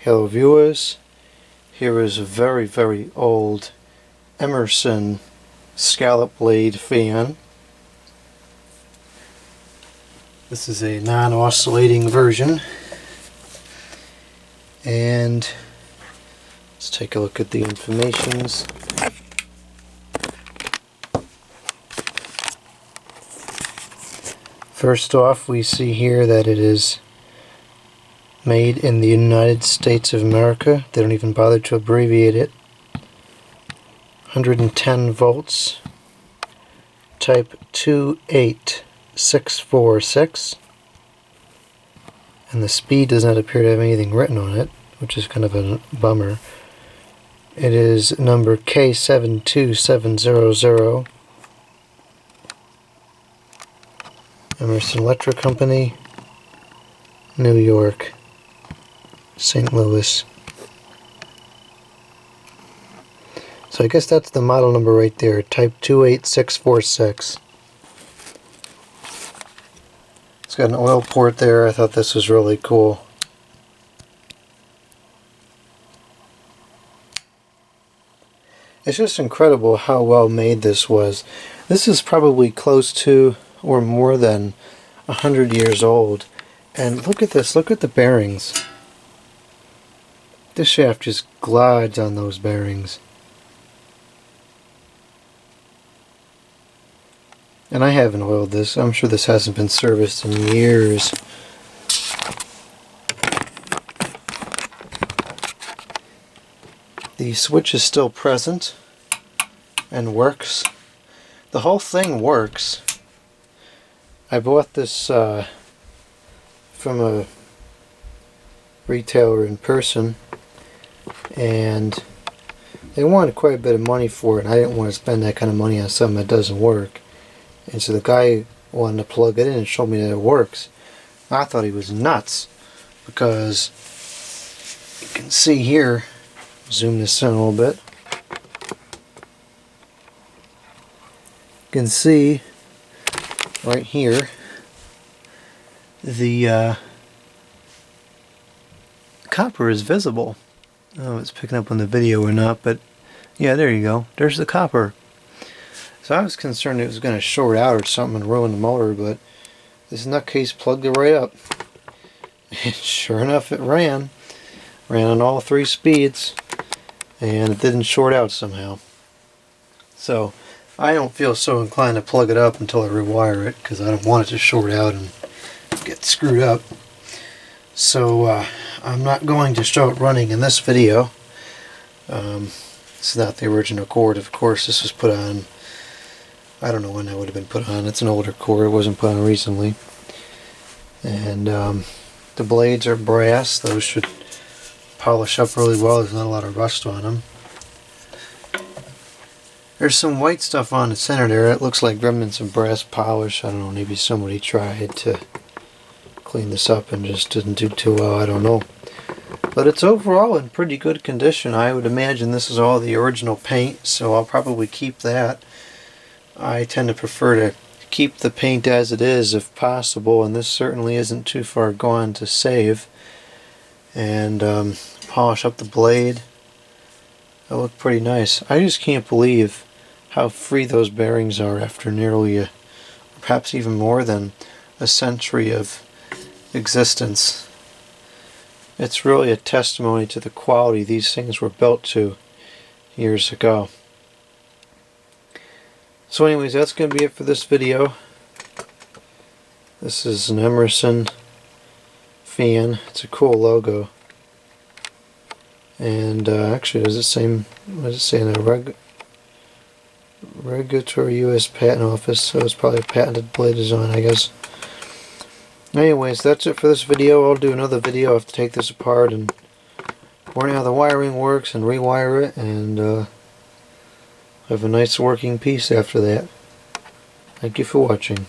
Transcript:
Hello viewers, here is a very old Emerson scallop blade fan. This is a non-oscillating version, and let's take a look at the informations. First off, we see here that it is made in the United States of America. They don't even bother to abbreviate it. 110 volts, type 28646, and the speed does not appear to have anything written on it, which is kind of a bummer. It is number K72700, Emerson Electric Company, New York, St. Louis. So I guess that's the model number right there, type 28646. It's got an oil port there. I thought this was really cool. It's just incredible how well made this was. This is probably close to or more than 100 years old. And look at this, look at the bearings. This shaft just glides on those bearings. And I haven't oiled this. I'm sure this hasn't been serviced in years. The switch is still present and works. The whole thing works. I bought this from a retailer in person, and they wanted quite a bit of money for it, and I didn't want to spend that kind of money on something that doesn't work. And so the guy wanted to plug it in and show me that it works. I thought he was nuts, because you can see here, zoom this in a little bit, you can see right here the copper is visible. I don't know if it's picking up on the video or not, but yeah, there you go. There's the copper. So I was concerned it was going to short out or something and ruin the motor, but this nutcase plugged it right up. And sure enough, it ran. Ran on all 3 speeds, and it didn't short out somehow. So I don't feel so inclined to plug it up until I rewire it, because I don't want it to short out and get screwed up. So I'm not going to show it running in this video. It's not the original cord, of course. This was put on, I don't know when that would have been put on. It's an older cord, it wasn't put on recently. And the blades are brass. Those should polish up really well. There's not a lot of rust on them. There's some white stuff on the center there. It looks like remnants of brass polish. I don't know, maybe somebody tried to clean this up and just didn't do too well, I don't know. But it's overall in pretty good condition. I would imagine this is all the original paint, so I'll probably keep that. I tend to prefer to keep the paint as it is if possible, and this certainly isn't too far gone to save. And polish up the blade. That looked pretty nice. I just can't believe how free those bearings are after nearly perhaps even more than a century of existence. It's really a testimony to the quality these things were built to years ago. So anyways, that's going to be it for this video. This is an Emerson fan. It's a cool logo. And actually, does it say, what does it say in the Regulatory U.S. Patent Office? So it's probably a patented blade design, I guess. Anyways, that's it for this video. I'll do another video. I have to take this apart and learn how the wiring works and rewire it, and have a nice working piece after that. Thank you for watching.